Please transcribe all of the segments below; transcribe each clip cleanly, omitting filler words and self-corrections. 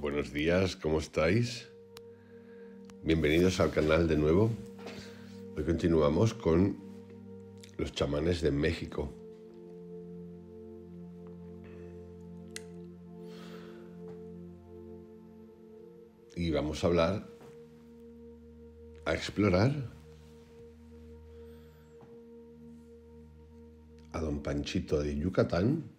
Buenos días, ¿cómo estáis? Bienvenidos al canal de nuevo. Hoy continuamos con los chamanes de México. Y vamos a explorar a Don Panchito de Yucatán,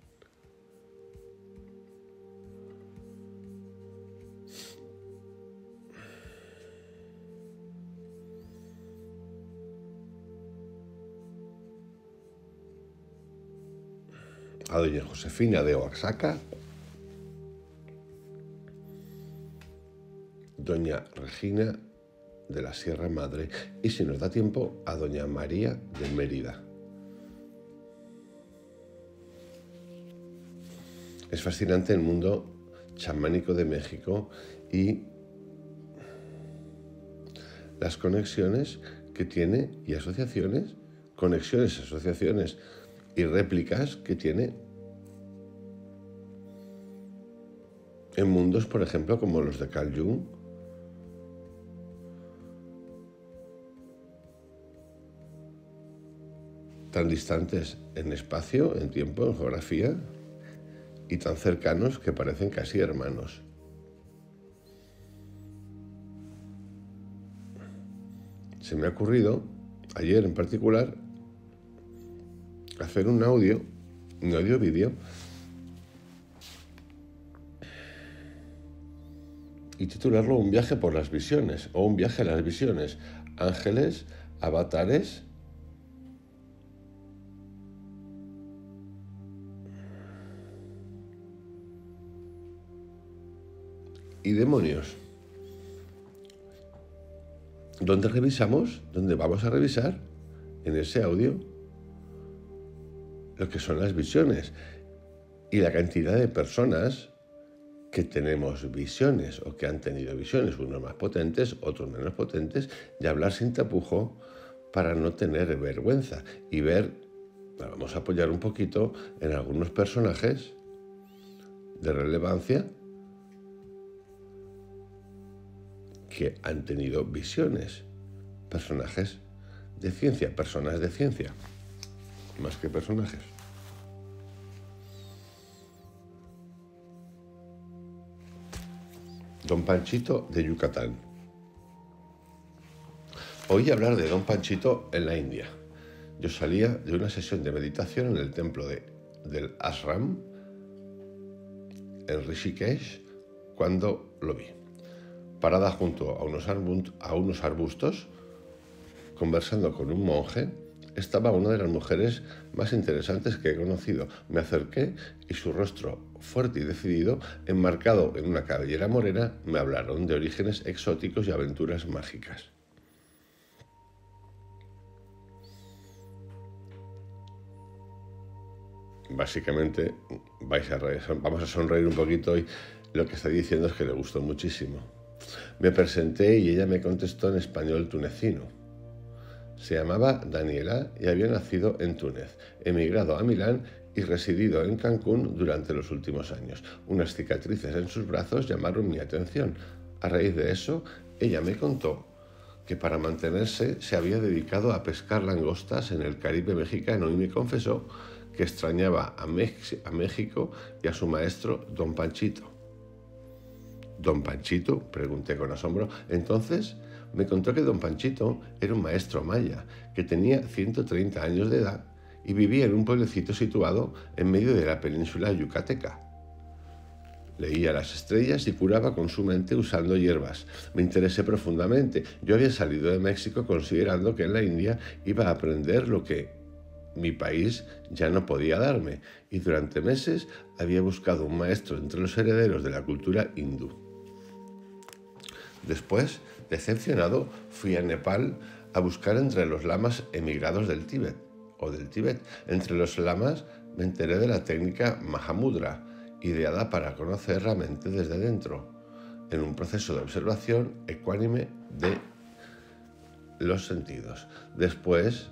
a Doña Josefina de Oaxaca, Doña Regina de la Sierra Madre y, si nos da tiempo, a Doña María de Mérida. Es fascinante el mundo chamánico de México y las conexiones que tiene y asociaciones, asociaciones y réplicas que tiene en mundos, por ejemplo, como los de Carl Jung, tan distantes en espacio, en tiempo, en geografía, y tan cercanos que parecen casi hermanos. Se me ha ocurrido, ayer en particular, hacer un audio-vídeo, y titularlo Un viaje por las visiones, o Un viaje a las visiones, ángeles, avatares y demonios, donde vamos a revisar en ese audio lo que son las visiones y la cantidad de personas que tenemos visiones o que han tenido visiones, unos más potentes, otros menos potentes, y hablar sin tapujo para no tener vergüenza y vamos a apoyar un poquito en algunos personajes de relevancia que han tenido visiones, personajes de ciencia, personas de ciencia, más que personajes. Don Panchito de Yucatán. Oí hablar de Don Panchito en la India. Yo salía de una sesión de meditación en el templo del Ashram, en Rishikesh, cuando lo vi. Parada junto a unos arbustos, conversando con un monje, estaba una de las mujeres más interesantes que he conocido. Me acerqué y su rostro fuerte y decidido, enmarcado en una cabellera morena, me hablaron de orígenes exóticos y aventuras mágicas. Básicamente, vamos a sonreír un poquito y lo que está diciendo es que le gustó muchísimo. Me presenté y ella me contestó en español tunecino. Se llamaba Daniela y había nacido en Túnez, emigrado a Milán y residido en Cancún durante los últimos años. Unas cicatrices en sus brazos llamaron mi atención. A raíz de eso, ella me contó que para mantenerse se había dedicado a pescar langostas en el Caribe mexicano y me confesó que extrañaba a México y a su maestro, Don Panchito. ¿Don Panchito?, pregunté con asombro. Entonces me contó que Don Panchito era un maestro maya, que tenía 130 años de edad y vivía en un pueblecito situado en medio de la península yucateca. Leía las estrellas y curaba con su mente usando hierbas. Me interesé profundamente. Yo había salido de México considerando que en la India iba a aprender lo que mi país ya no podía darme, y durante meses había buscado un maestro entre los herederos de la cultura hindú. Después, decepcionado, fui a Nepal a buscar entre los lamas emigrados del Tíbet. Entre los lamas me enteré de la técnica Mahamudra, ideada para conocer la mente desde dentro, en un proceso de observación ecuánime de los sentidos. Después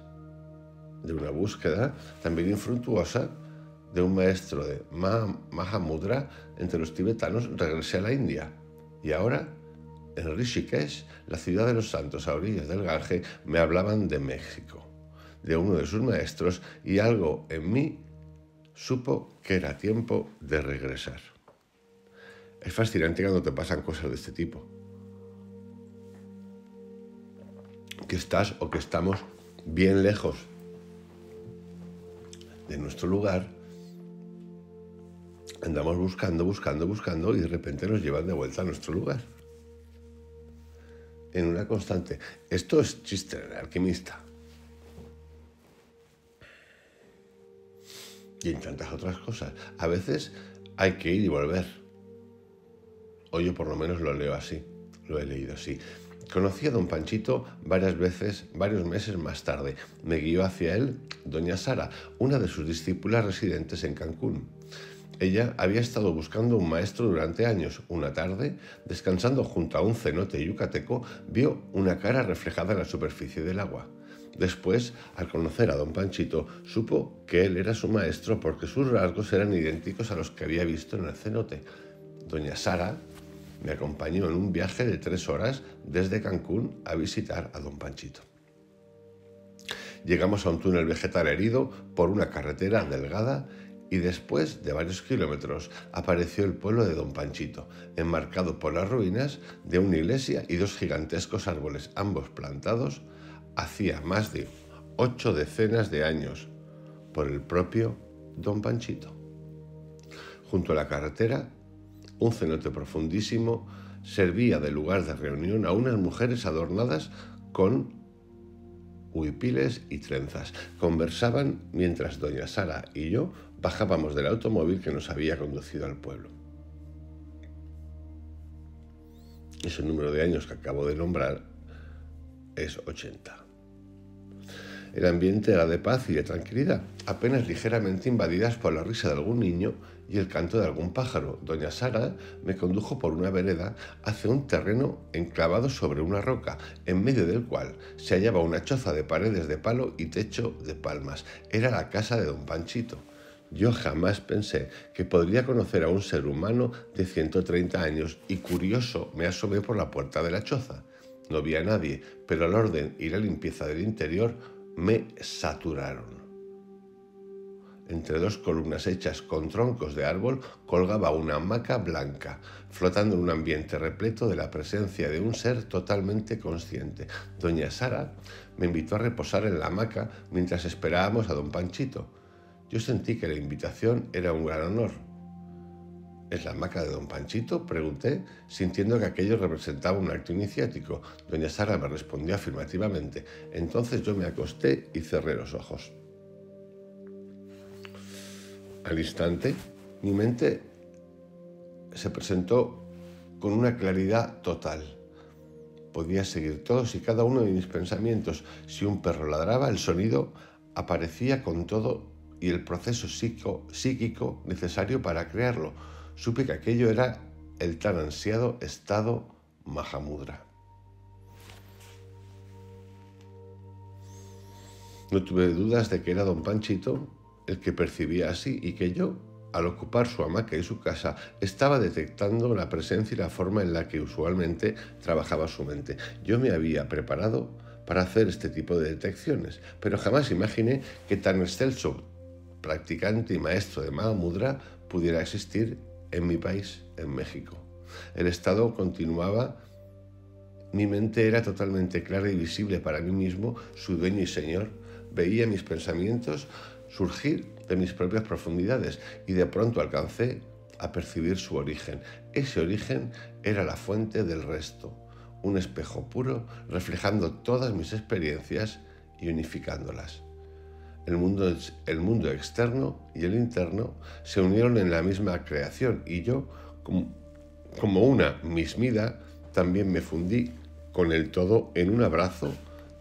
de una búsqueda también infructuosa, de un maestro de Mahamudra entre los tibetanos, regresé a la India. Y ahora, en Rishikesh, la ciudad de los santos a orillas del Gange, me hablaban de México, de uno de sus maestros, y algo en mí supo que era tiempo de regresar. Es fascinante cuando te pasan cosas de este tipo. Que estás o que estamos bien lejos de nuestro lugar, andamos buscando y de repente nos llevan de vuelta a nuestro lugar. En una constante. Esto es chiste del alquimista. Y en tantas otras cosas. A veces hay que ir y volver. O yo por lo menos lo leo así. Lo he leído así. Conocí a don Panchito varias veces, varios meses más tarde. Me guió hacia él doña Sara, una de sus discípulas residentes en Cancún. Ella había estado buscando un maestro durante años. Una tarde, descansando junto a un cenote yucateco, vio una cara reflejada en la superficie del agua. Después, al conocer a don Panchito, supo que él era su maestro porque sus rasgos eran idénticos a los que había visto en el cenote. Doña Sara me acompañó en un viaje de 3 horas desde Cancún a visitar a don Panchito. Llegamos a un túnel vegetal herido por una carretera delgada y después de varios kilómetros apareció el pueblo de don Panchito, enmarcado por las ruinas de una iglesia y 2 gigantescos árboles, ambos plantados hacía más de 8 decenas de años por el propio don Panchito. Junto a la carretera, un cenote profundísimo servía de lugar de reunión a unas mujeres adornadas con huipiles y trenzas. Conversaban mientras doña Sara y yo bajábamos del automóvil que nos había conducido al pueblo. Ese número de años que acabo de nombrar es 80. El ambiente era de paz y de tranquilidad, apenas ligeramente invadidas por la risa de algún niño y el canto de algún pájaro. Doña Sara me condujo por una vereda hacia un terreno enclavado sobre una roca, en medio del cual se hallaba una choza de paredes de palo y techo de palmas. Era la casa de don Panchito. Yo jamás pensé que podría conocer a un ser humano de 130 años y curioso me asomé por la puerta de la choza. No vi a nadie, pero el orden y la limpieza del interior me saturaron. Entre 2 columnas hechas con troncos de árbol colgaba una hamaca blanca, flotando en un ambiente repleto de la presencia de un ser totalmente consciente. Doña Sara me invitó a reposar en la hamaca mientras esperábamos a don Panchito. Yo sentí que la invitación era un gran honor. ¿Es la hamaca de don Panchito?, pregunté, sintiendo que aquello representaba un acto iniciático. Doña Sara me respondió afirmativamente. Entonces yo me acosté y cerré los ojos. Al instante, mi mente se presentó con una claridad total. Podía seguir todos y cada uno de mis pensamientos. Si un perro ladraba, el sonido aparecía con todo y el proceso psíquico necesario para crearlo. Supe que aquello era el tan ansiado estado Mahamudra. No tuve dudas de que era don Panchito el que percibía así y que yo, al ocupar su hamaca y su casa, estaba detectando la presencia y la forma en la que usualmente trabajaba su mente. Yo me había preparado para hacer este tipo de detecciones, pero jamás imaginé que tan excelso practicante y maestro de Mahamudra pudiera existir en mi país, en México. El estado continuaba. Mi mente era totalmente clara y visible para mí mismo, su dueño y señor. Veía mis pensamientos surgir de mis propias profundidades y de pronto alcancé a percibir su origen. Ese origen era la fuente del resto, un espejo puro reflejando todas mis experiencias y unificándolas. El mundo externo y el interno se unieron en la misma creación y yo, como una mismida, también me fundí con el todo en un abrazo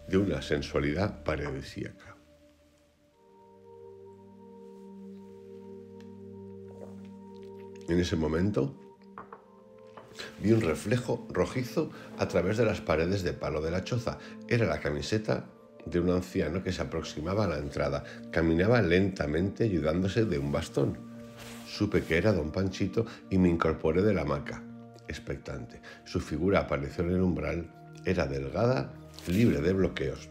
de una sensualidad paradisíaca. En ese momento vi un reflejo rojizo a través de las paredes de palo de la choza. Era la camiseta de un anciano que se aproximaba a la entrada. Caminaba lentamente ayudándose de un bastón. Supe que era don Panchito y me incorporé de la hamaca, expectante. Su figura apareció en el umbral. Era delgada, libre de bloqueos.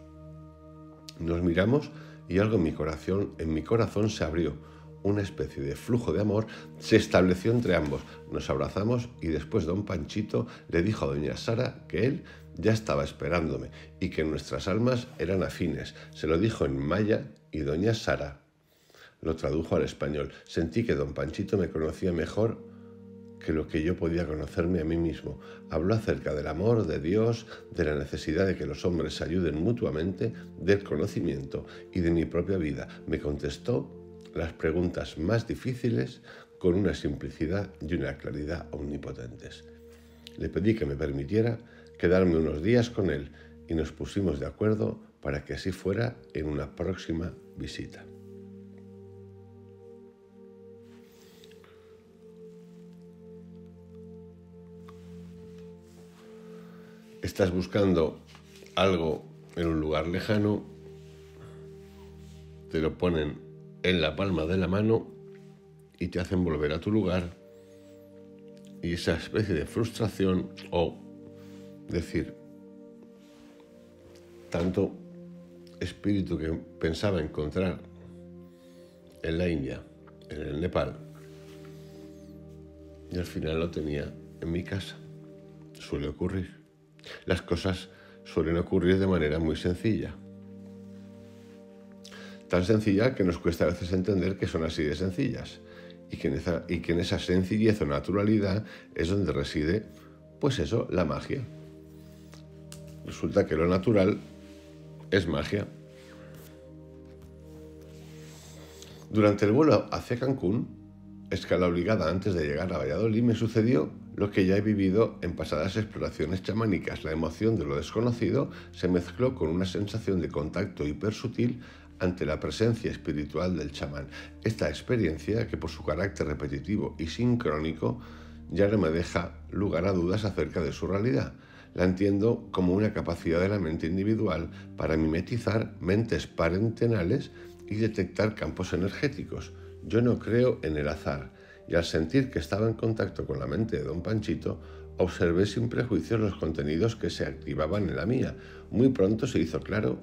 Nos miramos y algo en mi corazón se abrió. Una especie de flujo de amor se estableció entre ambos. Nos abrazamos y después don Panchito le dijo a doña Sara que él ya estaba esperándome y que nuestras almas eran afines. Se lo dijo en maya y doña Sara lo tradujo al español. Sentí que don Panchito me conocía mejor que lo que yo podía conocerme a mí mismo. Habló acerca del amor, de Dios, de la necesidad de que los hombres se ayuden mutuamente, del conocimiento y de mi propia vida. Me contestó las preguntas más difíciles con una simplicidad y una claridad omnipotentes. Le pedí que me permitiera quedarme unos días con él y nos pusimos de acuerdo para que así fuera en una próxima visita. Estás buscando algo en un lugar lejano, te lo ponen en la palma de la mano y te hacen volver a tu lugar, y esa especie de frustración o decir, tanto espíritu que pensaba encontrar en la India, en el Nepal, y al final lo tenía en mi casa. Suele ocurrir. Las cosas suelen ocurrir de manera muy sencilla. Tan sencilla que nos cuesta a veces entender que son así de sencillas y que en esa sencillez o naturalidad es donde reside, pues eso, la magia. Resulta que lo natural es magia. Durante el vuelo hacia Cancún, escala obligada antes de llegar a Valladolid, me sucedió lo que ya he vivido en pasadas exploraciones chamánicas. La emoción de lo desconocido se mezcló con una sensación de contacto hipersutil ante la presencia espiritual del chamán. Esta experiencia, que por su carácter repetitivo y sincrónico, ya no me deja lugar a dudas acerca de su realidad. La entiendo como una capacidad de la mente individual para mimetizar mentes parentenales y detectar campos energéticos. Yo no creo en el azar, y al sentir que estaba en contacto con la mente de don Panchito, observé sin prejuicios los contenidos que se activaban en la mía. Muy pronto se hizo claro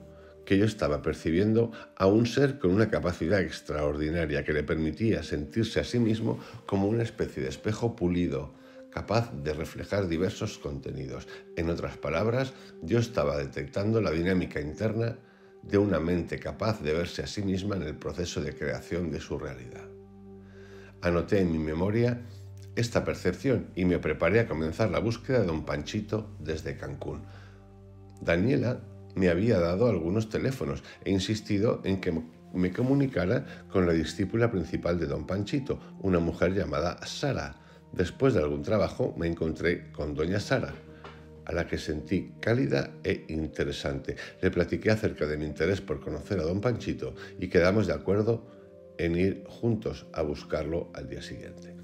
que yo estaba percibiendo a un ser con una capacidad extraordinaria que le permitía sentirse a sí mismo como una especie de espejo pulido, capaz de reflejar diversos contenidos. En otras palabras, yo estaba detectando la dinámica interna de una mente capaz de verse a sí misma en el proceso de creación de su realidad. Anoté en mi memoria esta percepción y me preparé a comenzar la búsqueda de don Panchito desde Cancún. Daniela me había dado algunos teléfonos e insistido en que me comunicara con la discípula principal de don Panchito, una mujer llamada Sara. Después de algún trabajo me encontré con doña Sara, a la que sentí cálida e interesante. Le platiqué acerca de mi interés por conocer a don Panchito y quedamos de acuerdo en ir juntos a buscarlo al día siguiente.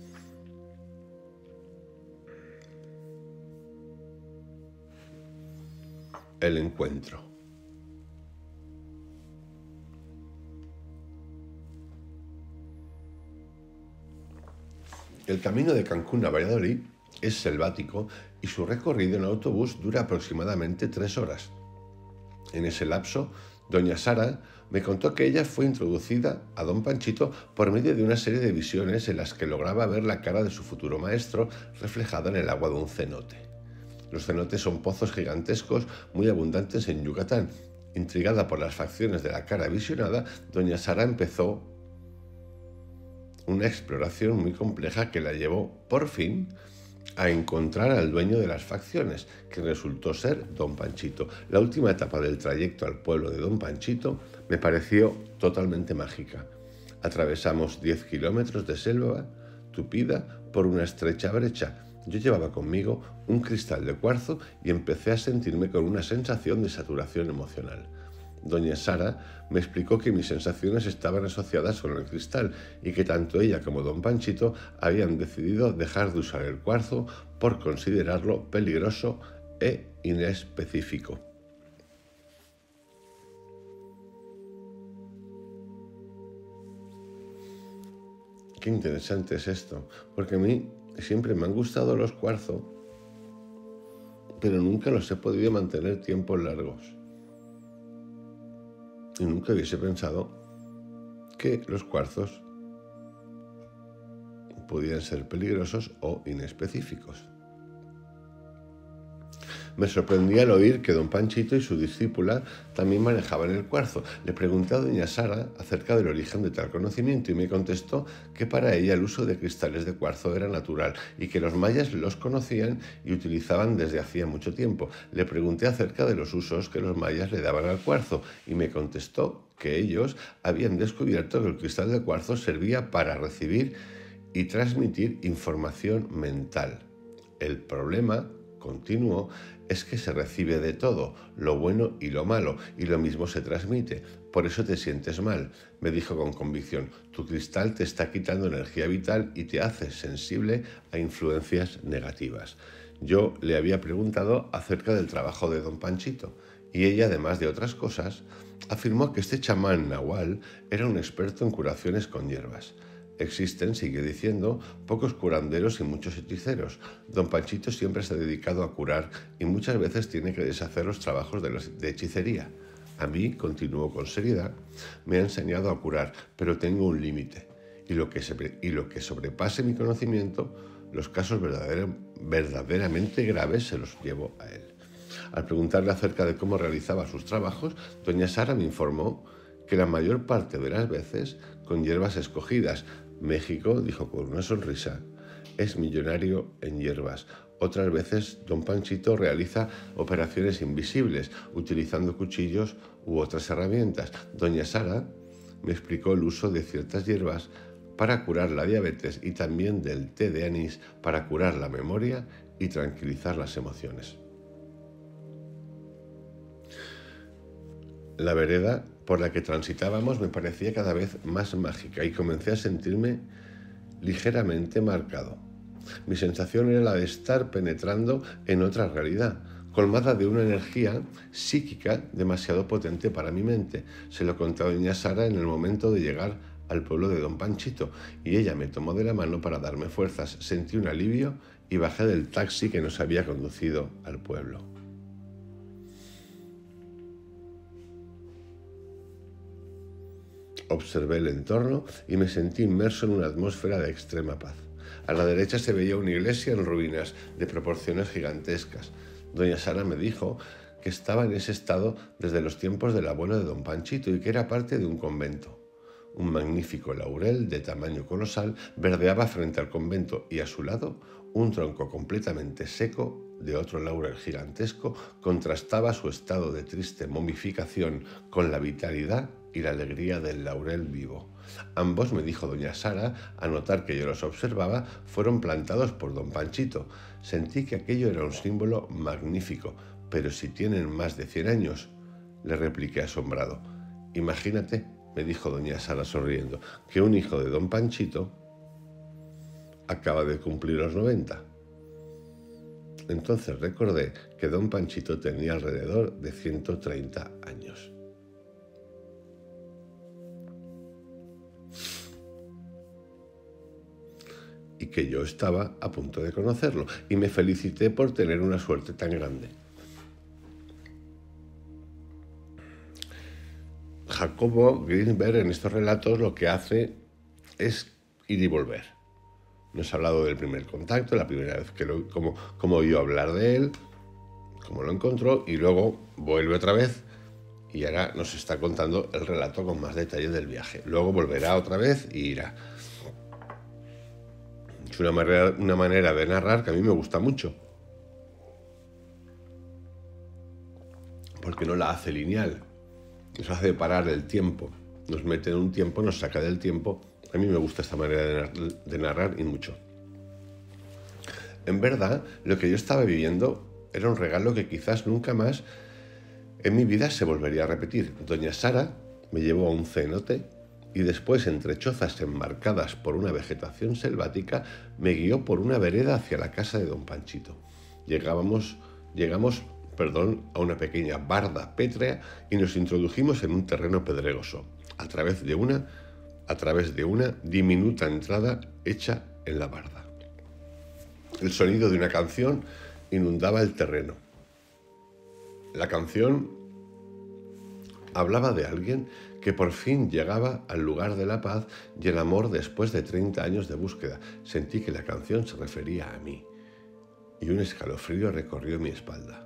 El encuentro. El camino de Cancún a Valladolid es selvático y su recorrido en autobús dura aproximadamente 3 horas. En ese lapso, doña Sara me contó que ella fue introducida a don Panchito por medio de una serie de visiones en las que lograba ver la cara de su futuro maestro reflejada en el agua de un cenote. Los cenotes son pozos gigantescos muy abundantes en Yucatán. Intrigada por las facciones de la cara visionada, doña Sara empezó una exploración muy compleja que la llevó, por fin, a encontrar al dueño de las facciones, que resultó ser don Panchito. La última etapa del trayecto al pueblo de don Panchito me pareció totalmente mágica. Atravesamos 10 kilómetros de selva tupida por una estrecha brecha. Yo llevaba conmigo un cristal de cuarzo y empecé a sentirme con una sensación de saturación emocional. Doña Sara me explicó que mis sensaciones estaban asociadas con el cristal y que tanto ella como don Panchito habían decidido dejar de usar el cuarzo por considerarlo peligroso e inespecífico. Qué interesante es esto, porque a mí siempre me han gustado los cuarzos, pero nunca los he podido mantener tiempos largos. Y nunca hubiese pensado que los cuarzos podían ser peligrosos o inespecíficos. Me sorprendía al oír que don Panchito y su discípula también manejaban el cuarzo. Le pregunté a doña Sara acerca del origen de tal conocimiento y me contestó que para ella el uso de cristales de cuarzo era natural y que los mayas los conocían y utilizaban desde hacía mucho tiempo. Le pregunté acerca de los usos que los mayas le daban al cuarzo y me contestó que ellos habían descubierto que el cristal de cuarzo servía para recibir y transmitir información mental. El problema, continuó, es que se recibe de todo, lo bueno y lo malo, y lo mismo se transmite. Por eso te sientes mal, me dijo con convicción. Tu cristal te está quitando energía vital y te hace sensible a influencias negativas. Yo le había preguntado acerca del trabajo de don Panchito, y ella, además de otras cosas, afirmó que este chamán nahual era un experto en curaciones con hierbas. Existen, sigue diciendo, pocos curanderos y muchos hechiceros. Don Panchito siempre se ha dedicado a curar y muchas veces tiene que deshacer los trabajos de hechicería. A mí, continuó con seriedad, me ha enseñado a curar, pero tengo un límite. Y lo que sobrepase mi conocimiento, los casos verdaderamente graves se los llevo a él. Al preguntarle acerca de cómo realizaba sus trabajos, doña Sara me informó que la mayor parte de las veces con hierbas escogidas. México, dijo con una sonrisa, es millonario en hierbas. Otras veces don Panchito realiza operaciones invisibles, utilizando cuchillos u otras herramientas. Doña Sara me explicó el uso de ciertas hierbas para curar la diabetes y también del té de anís para curar la memoria y tranquilizar las emociones. La vereda por la que transitábamos me parecía cada vez más mágica y comencé a sentirme ligeramente marcado. Mi sensación era la de estar penetrando en otra realidad, colmada de una energía psíquica demasiado potente para mi mente. Se lo conté a doña Sara en el momento de llegar al pueblo de don Panchito y ella me tomó de la mano para darme fuerzas. Sentí un alivio y bajé del taxi que nos había conducido al pueblo. Observé el entorno y me sentí inmerso en una atmósfera de extrema paz. A la derecha se veía una iglesia en ruinas de proporciones gigantescas. Doña Sara me dijo que estaba en ese estado desde los tiempos del abuelo de don Panchito y que era parte de un convento. Un magnífico laurel de tamaño colosal verdeaba frente al convento y a su lado un tronco completamente seco de otro laurel gigantesco contrastaba su estado de triste momificación con la vitalidad y la alegría del laurel vivo. Ambos, me dijo doña Sara, a notar que yo los observaba, fueron plantados por don Panchito. Sentí que aquello era un símbolo magnífico, pero si tienen más de 100 años, le repliqué asombrado. Imagínate, me dijo doña Sara sonriendo, que un hijo de don Panchito acaba de cumplir los 90. Entonces recordé que don Panchito tenía alrededor de 130 años. Y que yo estaba a punto de conocerlo, y me felicité por tener una suerte tan grande. Jacobo Greenberg en estos relatos lo que hace es ir y volver. Nos ha hablado del primer contacto, la primera vez que como oyó hablar de él, cómo lo encontró, y luego vuelve otra vez y ahora nos está contando el relato con más detalle del viaje. Luego volverá otra vez y irá. Es una manera de narrar que a mí me gusta mucho, porque no la hace lineal, nos hace parar el tiempo, nos mete en un tiempo, nos saca del tiempo. A mí me gusta esta manera de narrar y mucho. En verdad, lo que yo estaba viviendo era un regalo que quizás nunca más en mi vida se volvería a repetir. Doña Sara me llevó a un cenote y después, entre chozas enmarcadas por una vegetación selvática, me guió por una vereda hacia la casa de don Panchito. Llegamos a una pequeña barda pétrea y nos introdujimos en un terreno pedregoso. A través de una a través de una diminuta entrada hecha en la barda. El sonido de una canción inundaba el terreno. La canción hablaba de alguien que por fin llegaba al lugar de la paz y el amor después de 30 años de búsqueda. Sentí que la canción se refería a mí y un escalofrío recorrió mi espalda.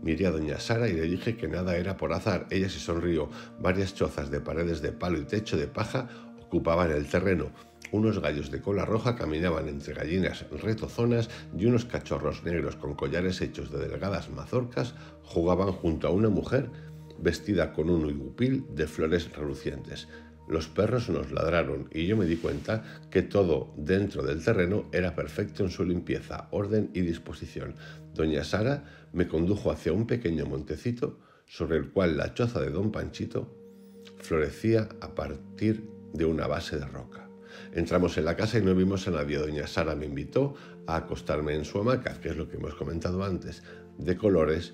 Miré a doña Sara y le dije que nada era por azar. Ella se sonrió. Varias chozas de paredes de palo y techo de paja ocupaban el terreno. Unos gallos de cola roja caminaban entre gallinas retozonas y unos cachorros negros con collares hechos de delgadas mazorcas jugaban junto a una mujer vestida con un huipil de flores relucientes. Los perros nos ladraron y yo me di cuenta que todo dentro del terreno era perfecto en su limpieza, orden y disposición. Doña Sara me condujo hacia un pequeño montecito sobre el cual la choza de don Panchito florecía a partir de una base de roca. Entramos en la casa y no vimos a nadie. Doña Sara me invitó a acostarme en su hamaca, que es lo que hemos comentado antes, de colores,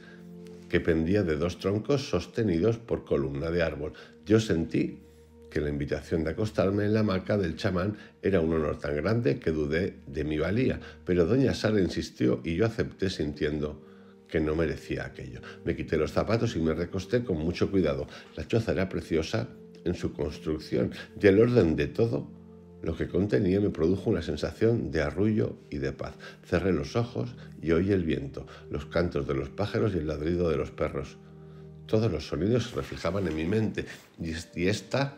que pendía de 2 troncos sostenidos por columna de árbol. Yo sentí que la invitación de acostarme en la hamaca del chamán era un honor tan grande que dudé de mi valía, pero doña Sara insistió y yo acepté sintiendo que no merecía aquello. Me quité los zapatos y me recosté con mucho cuidado. La choza era preciosa en su construcción y el orden de todo lo que contenía me produjo una sensación de arrullo y de paz. Cerré los ojos y oí el viento, los cantos de los pájaros y el ladrido de los perros. Todos los sonidos se reflejaban en mi mente y esta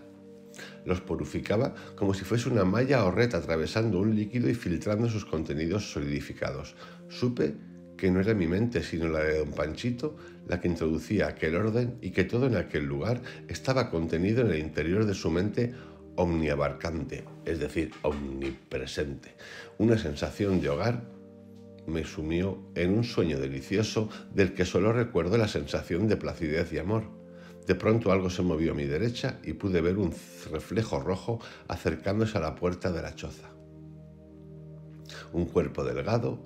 los purificaba como si fuese una malla o red atravesando un líquido y filtrando sus contenidos solidificados. Supe que no era mi mente, sino la de don Panchito, la que introducía aquel orden y que todo en aquel lugar estaba contenido en el interior de su mente omniabarcante, es decir, omnipresente. Una sensación de hogar me sumió en un sueño delicioso del que solo recuerdo la sensación de placidez y amor. De pronto algo se movió a mi derecha y pude ver un reflejo rojo acercándose a la puerta de la choza. Un cuerpo delgado,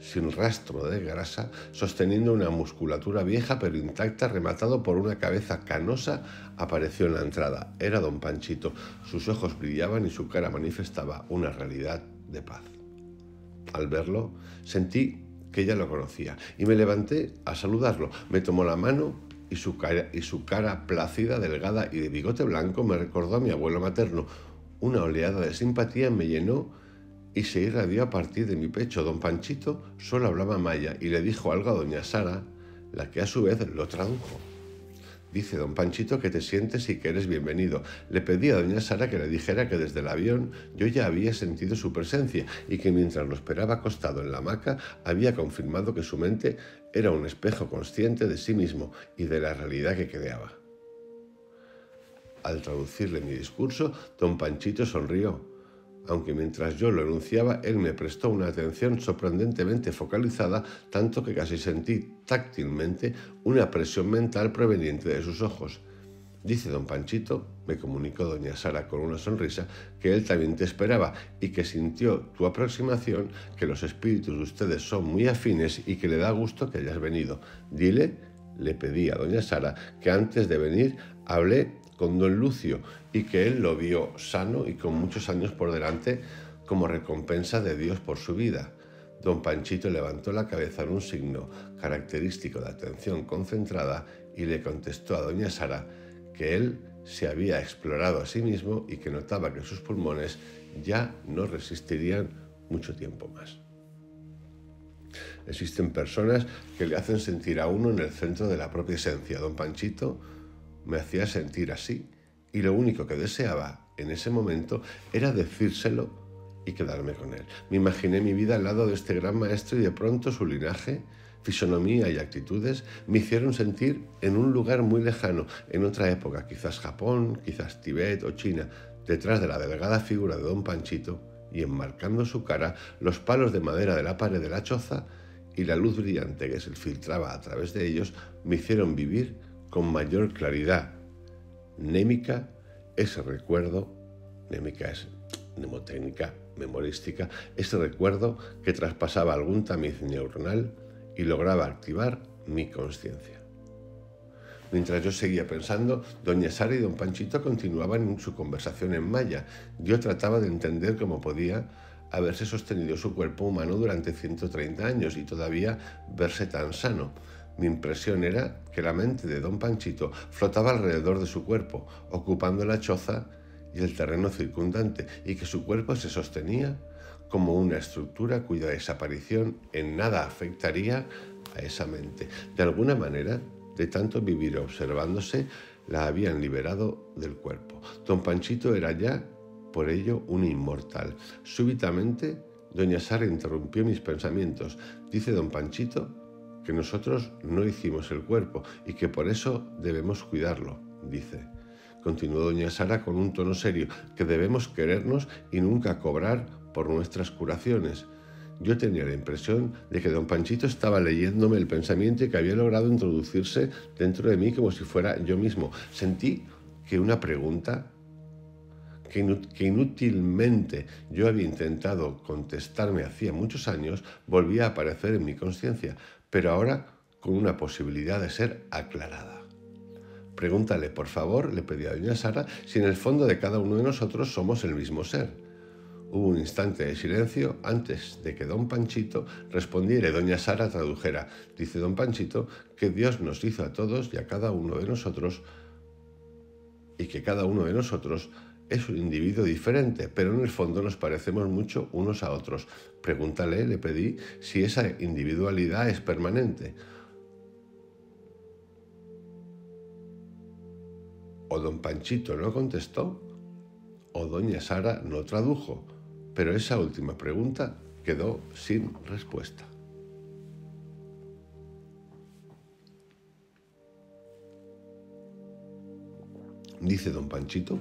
sin rastro de grasa, sosteniendo una musculatura vieja pero intacta, rematado por una cabeza canosa, apareció en la entrada. Era don Panchito. Sus ojos brillaban y su cara manifestaba una realidad de paz. Al verlo, sentí que ya lo conocía y me levanté a saludarlo. Me tomó la mano y su cara plácida, delgada y de bigote blanco me recordó a mi abuelo materno. Una oleada de simpatía me llenó y se irradió a partir de mi pecho. Don Panchito solo hablaba maya y le dijo algo a doña Sara, la que a su vez lo tradujo. Dice don Panchito que te sientes y que eres bienvenido. Le pedí a doña Sara que le dijera que desde el avión yo ya había sentido su presencia y que mientras lo esperaba acostado en la hamaca había confirmado que su mente era un espejo consciente de sí mismo y de la realidad que creaba. Al traducirle mi discurso, don Panchito sonrió, aunque mientras yo lo enunciaba, él me prestó una atención sorprendentemente focalizada, tanto que casi sentí táctilmente una presión mental proveniente de sus ojos. Dice don Panchito, me comunicó doña Sara con una sonrisa, que él también te esperaba y que sintió tu aproximación, que los espíritus de ustedes son muy afines y que le da gusto que hayas venido. Dile, le pedí a doña Sara, que antes de venir hablé con don Lucio y que él lo vio sano y con muchos años por delante como recompensa de Dios por su vida. Don Panchito levantó la cabeza en un signo característico de atención concentrada y le contestó a doña Sara que él se había explorado a sí mismo y que notaba que sus pulmones ya no resistirían mucho tiempo más. Existen personas que le hacen sentir a uno en el centro de la propia esencia. Don Panchito me hacía sentir así y lo único que deseaba en ese momento era decírselo y quedarme con él. Me imaginé mi vida al lado de este gran maestro y de pronto su linaje, fisonomía y actitudes me hicieron sentir en un lugar muy lejano, en otra época, quizás Japón, quizás Tibet o China, detrás de la delgada figura de don Panchito y enmarcando su cara los palos de madera de la pared de la choza y la luz brillante que se filtraba a través de ellos me hicieron vivir con mayor claridad némica ese recuerdo. Némica es mnemotécnica, memorística, ese recuerdo que traspasaba algún tamiz neuronal y lograba activar mi conciencia. Mientras yo seguía pensando, doña Sara y don Panchito continuaban su conversación en maya. Yo trataba de entender cómo podía haberse sostenido su cuerpo humano durante 130 años y todavía verse tan sano. Mi impresión era que la mente de don Panchito flotaba alrededor de su cuerpo, ocupando la choza y el terreno circundante, y que su cuerpo se sostenía como una estructura cuya desaparición en nada afectaría a esa mente. De alguna manera, de tanto vivir observándose, la habían liberado del cuerpo. Don Panchito era ya, por ello, un inmortal. Súbitamente, doña Sara interrumpió mis pensamientos. Dice don Panchito que nosotros no hicimos el cuerpo y que por eso debemos cuidarlo, dice. Continuó doña Sara con un tono serio, que debemos querernos y nunca cobrar por nuestras curaciones. Yo tenía la impresión de que don Panchito estaba leyéndome el pensamiento y que había logrado introducirse dentro de mí como si fuera yo mismo. Sentí que una pregunta que inútilmente yo había intentado contestarme hacía muchos años volvía a aparecer en mi conciencia, pero ahora con una posibilidad de ser aclarada. Pregúntale, por favor, le pedí a doña Sara, si en el fondo de cada uno de nosotros somos el mismo ser. Hubo un instante de silencio antes de que don Panchito respondiera y doña Sara tradujera. Dice don Panchito que Dios nos hizo a todos y a cada uno de nosotros, y que cada uno de nosotros es un individuo diferente, pero en el fondo nos parecemos mucho unos a otros. Pregúntale, le pedí, si esa individualidad es permanente. O don Panchito no contestó, o doña Sara no tradujo, pero esa última pregunta quedó sin respuesta. Dice don Panchito,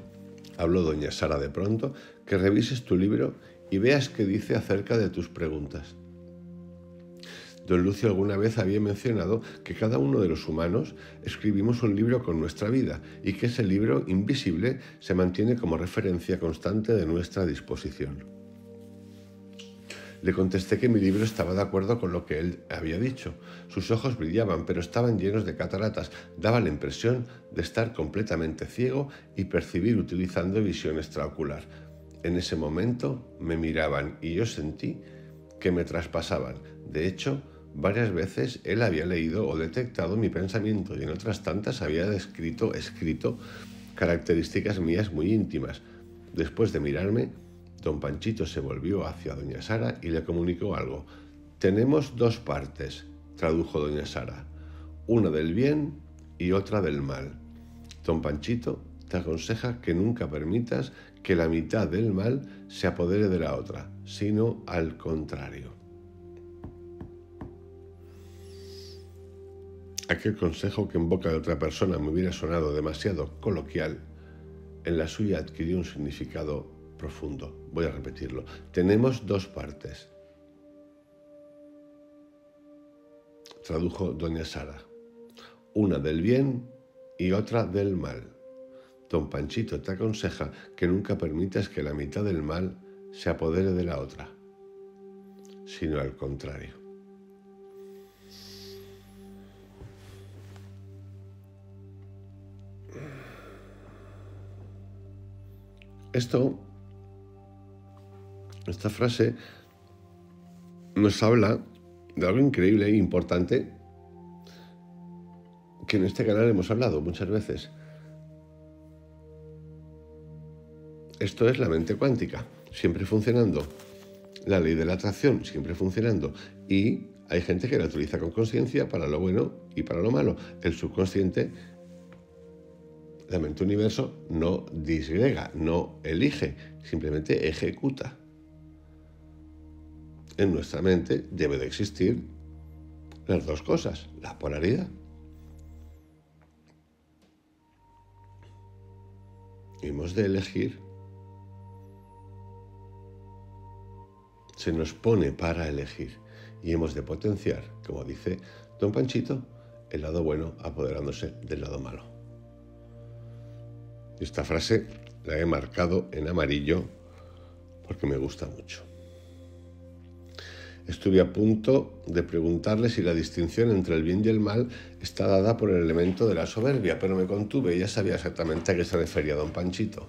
habló doña Sara de pronto, que revises tu libro y veas qué dice acerca de tus preguntas. Don Lucio alguna vez había mencionado que cada uno de los humanos escribimos un libro con nuestra vida y que ese libro invisible se mantiene como referencia constante de nuestra disposición. Le contesté que mi libro estaba de acuerdo con lo que él había dicho. Sus ojos brillaban, pero estaban llenos de cataratas. Daba la impresión de estar completamente ciego y percibir utilizando visión extraocular. En ese momento me miraban y yo sentí que me traspasaban. De hecho, varias veces él había leído o detectado mi pensamiento y en otras tantas había escrito características mías muy íntimas. Después de mirarme, don Panchito se volvió hacia doña Sara y le comunicó algo. Tenemos dos partes, tradujo doña Sara, una del bien y otra del mal. Don Panchito te aconseja que nunca permitas que la mitad del mal se apodere de la otra, sino al contrario. Aquel consejo que en boca de otra persona me hubiera sonado demasiado coloquial, en la suya adquirió un significado profundo. Voy a repetirlo. Tenemos dos partes, tradujo doña Sara, una del bien y otra del mal. Don Panchito te aconseja que nunca permitas que la mitad del mal se apodere de la otra, sino al contrario. Esta frase nos habla de algo increíble e importante que en este canal hemos hablado muchas veces. Esto es la mente cuántica, siempre funcionando. La ley de la atracción, siempre funcionando. Y hay gente que la utiliza con conciencia para lo bueno y para lo malo. El subconsciente, la mente universo, no disgrega, no elige, simplemente ejecuta. En nuestra mente debe de existir las dos cosas, la polaridad. Hemos de elegir. Se nos pone para elegir y hemos de potenciar, como dice don Panchito, el lado bueno apoderándose del lado malo. Esta frase la he marcado en amarillo porque me gusta mucho. Estuve a punto de preguntarle si la distinción entre el bien y el mal está dada por el elemento de la soberbia, pero me contuve. Ella sabía exactamente a qué se refería don Panchito.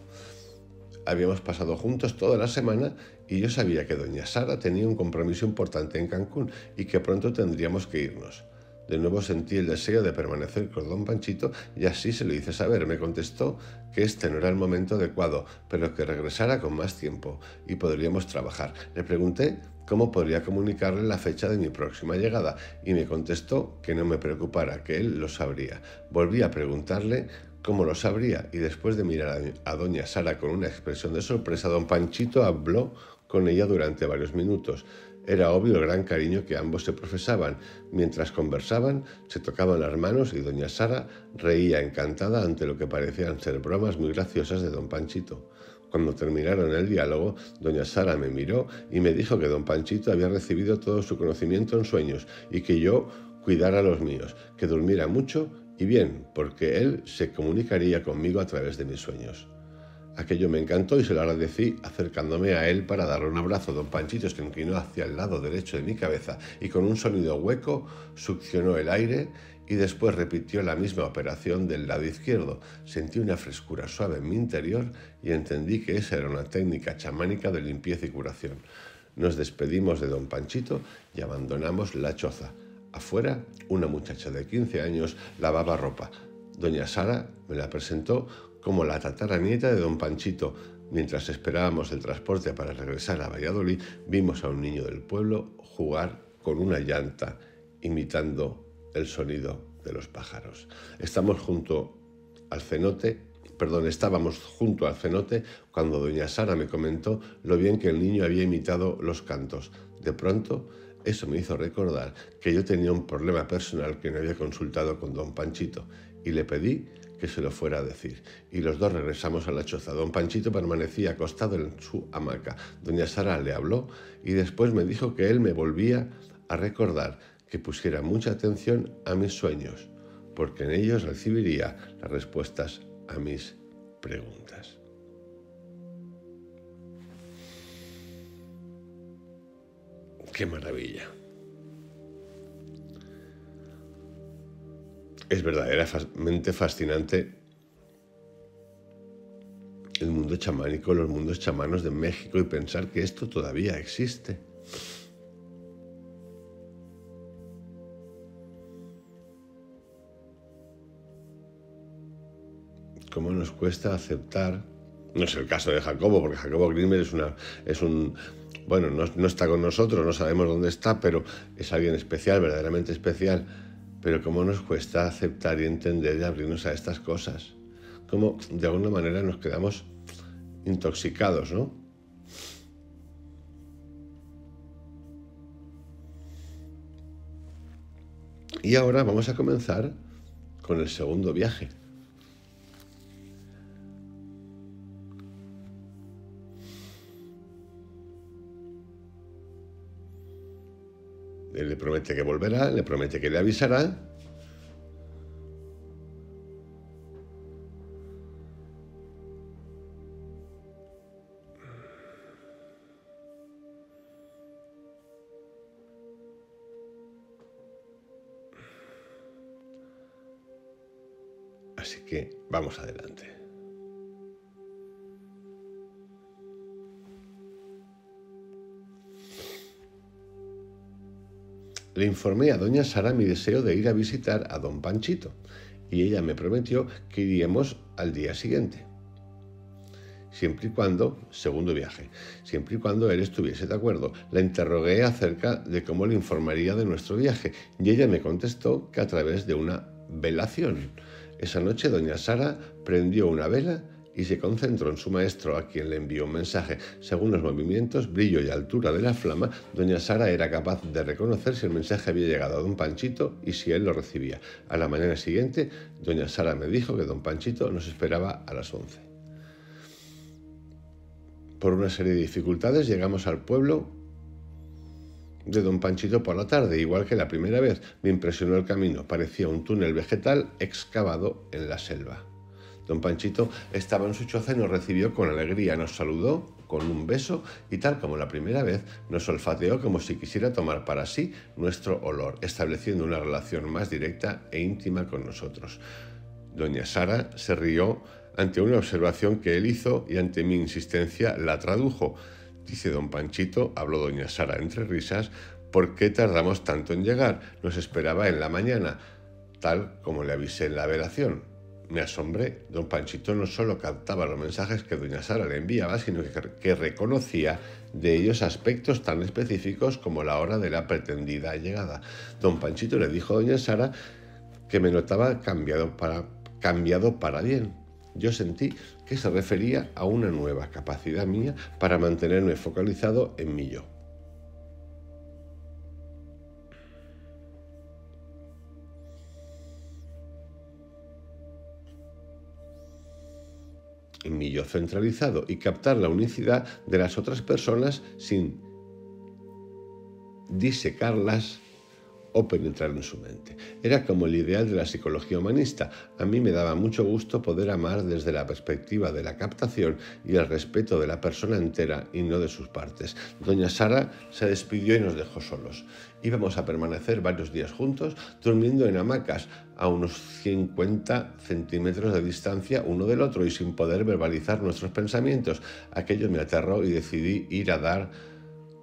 Habíamos pasado juntos toda la semana y yo sabía que doña Sara tenía un compromiso importante en Cancún y que pronto tendríamos que irnos. De nuevo sentí el deseo de permanecer con don Panchito y así se lo hice saber. Me contestó que este no era el momento adecuado, pero que regresara con más tiempo y podríamos trabajar. Le pregunté cómo podría comunicarle la fecha de mi próxima llegada y me contestó que no me preocupara, que él lo sabría. Volví a preguntarle cómo lo sabría y después de mirar a doña Sara con una expresión de sorpresa, don Panchito habló con ella durante varios minutos. Era obvio el gran cariño que ambos se profesaban. Mientras conversaban, se tocaban las manos y doña Sara reía encantada ante lo que parecían ser bromas muy graciosas de don Panchito. Cuando terminaron el diálogo, doña Sara me miró y me dijo que don Panchito había recibido todo su conocimiento en sueños y que yo cuidara los míos, que durmiera mucho y bien, porque él se comunicaría conmigo a través de mis sueños. Aquello me encantó y se lo agradecí acercándome a él para darle un abrazo. Don Panchito se inclinó hacia el lado derecho de mi cabeza y con un sonido hueco succionó el aire y después repitió la misma operación del lado izquierdo. Sentí una frescura suave en mi interior y entendí que esa era una técnica chamánica de limpieza y curación. Nos despedimos de don Panchito y abandonamos la choza. Afuera, una muchacha de 15 años lavaba ropa. Doña Sara me la presentó como la tataranieta de don Panchito. Mientras esperábamos el transporte para regresar a Valladolid, vimos a un niño del pueblo jugar con una llanta, imitando el sonido de los pájaros. Estábamos junto al cenote cuando doña Sara me comentó lo bien que el niño había imitado los cantos. De pronto, eso me hizo recordar que yo tenía un problema personal que no había consultado con don Panchito y le pedí que se lo fuera a decir. Y los dos regresamos a la choza. Don Panchito permanecía acostado en su hamaca. Doña Sara le habló y después me dijo que él me volvía a recordar que pusiera mucha atención a mis sueños, porque en ellos recibiría las respuestas a mis preguntas. ¡Qué maravilla! Es verdaderamente fascinante el mundo chamánico, los mundos chamanos de México y pensar que esto todavía existe. ¿Cómo nos cuesta aceptar? No es el caso de Jacobo, porque Jacobo Grimmer no está con nosotros, no sabemos dónde está, pero es alguien especial, verdaderamente especial. Pero cómo nos cuesta aceptar y entender y abrirnos a estas cosas. Cómo de alguna manera nos quedamos intoxicados, ¿no? Y ahora vamos a comenzar con el segundo viaje. Él le promete que volverá, le promete que le avisará. Así que vamos adelante. Le informé a doña Sara mi deseo de ir a visitar a don Panchito y ella me prometió que iríamos al día siguiente. Segundo viaje, siempre y cuando él estuviese de acuerdo. La interrogué acerca de cómo le informaría de nuestro viaje y ella me contestó que a través de una velación. Esa noche doña Sara prendió una vela y se concentró en su maestro, a quien le envió un mensaje. Según los movimientos, brillo y altura de la flama, doña Sara era capaz de reconocer si el mensaje había llegado a don Panchito y si él lo recibía. A la mañana siguiente, doña Sara me dijo que don Panchito nos esperaba a las 11. Por una serie de dificultades llegamos al pueblo de don Panchito por la tarde, igual que la primera vez. Me impresionó el camino, parecía un túnel vegetal excavado en la selva. Don Panchito estaba en su choza y nos recibió con alegría, nos saludó con un beso y tal como la primera vez nos olfateó como si quisiera tomar para sí nuestro olor, estableciendo una relación más directa e íntima con nosotros. Doña Sara se rió ante una observación que él hizo y ante mi insistencia la tradujo. Dice don Panchito, habló doña Sara entre risas, ¿por qué tardamos tanto en llegar? Nos esperaba en la mañana, tal como le avisé en la velación. Me asombré. Don Panchito no solo captaba los mensajes que doña Sara le enviaba, sino que reconocía de ellos aspectos tan específicos como la hora de la pretendida llegada. Don Panchito le dijo a doña Sara que me notaba cambiado para bien. Yo sentí que se refería a una nueva capacidad mía para mantenerme focalizado en mi yo. En mi yo centralizado y captar la unicidad de las otras personas sin disecarlas o penetrar en su mente. Era como el ideal de la psicología humanista. A mí me daba mucho gusto poder amar desde la perspectiva de la captación y el respeto de la persona entera y no de sus partes. Doña Sara se despidió y nos dejó solos. Íbamos a permanecer varios días juntos, durmiendo en hamacas a unos 50 centímetros de distancia uno del otro y sin poder verbalizar nuestros pensamientos. Aquello me aterró y decidí ir a dar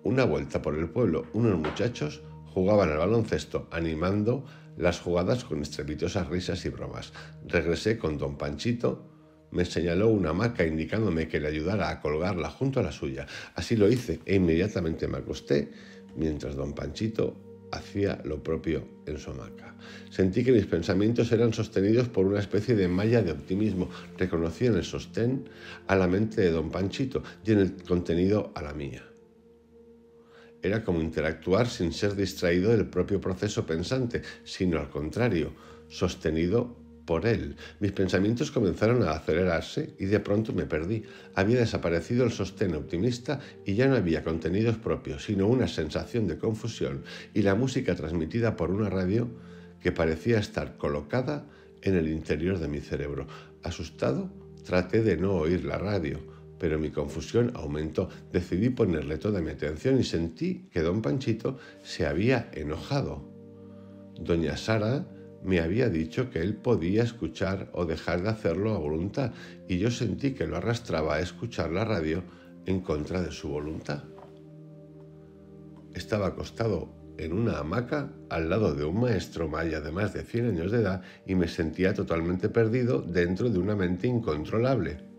una vuelta por el pueblo. Unos muchachos jugaban al baloncesto, animando las jugadas con estrepitosas risas y bromas. Regresé con don Panchito. Me señaló una hamaca indicándome que le ayudara a colgarla junto a la suya. Así lo hice e inmediatamente me acosté mientras don Panchito hacía lo propio en su hamaca. Sentí que mis pensamientos eran sostenidos por una especie de malla de optimismo. Reconocí en el sostén a la mente de don Panchito y en el contenido a la mía. Era como interactuar sin ser distraído del propio proceso pensante, sino al contrario, sostenido por él. Mis pensamientos comenzaron a acelerarse y de pronto me perdí. Había desaparecido el sostén optimista y ya no había contenidos propios, sino una sensación de confusión y la música transmitida por una radio que parecía estar colocada en el interior de mi cerebro. Asustado, traté de no oír la radio, pero mi confusión aumentó. Decidí ponerle toda mi atención y sentí que don Panchito se había enojado. Doña Sara me había dicho que él podía escuchar o dejar de hacerlo a voluntad, y yo sentí que lo arrastraba a escuchar la radio en contra de su voluntad. Estaba acostado en una hamaca al lado de un maestro maya de más de 100 años de edad y me sentía totalmente perdido dentro de una mente incontrolable.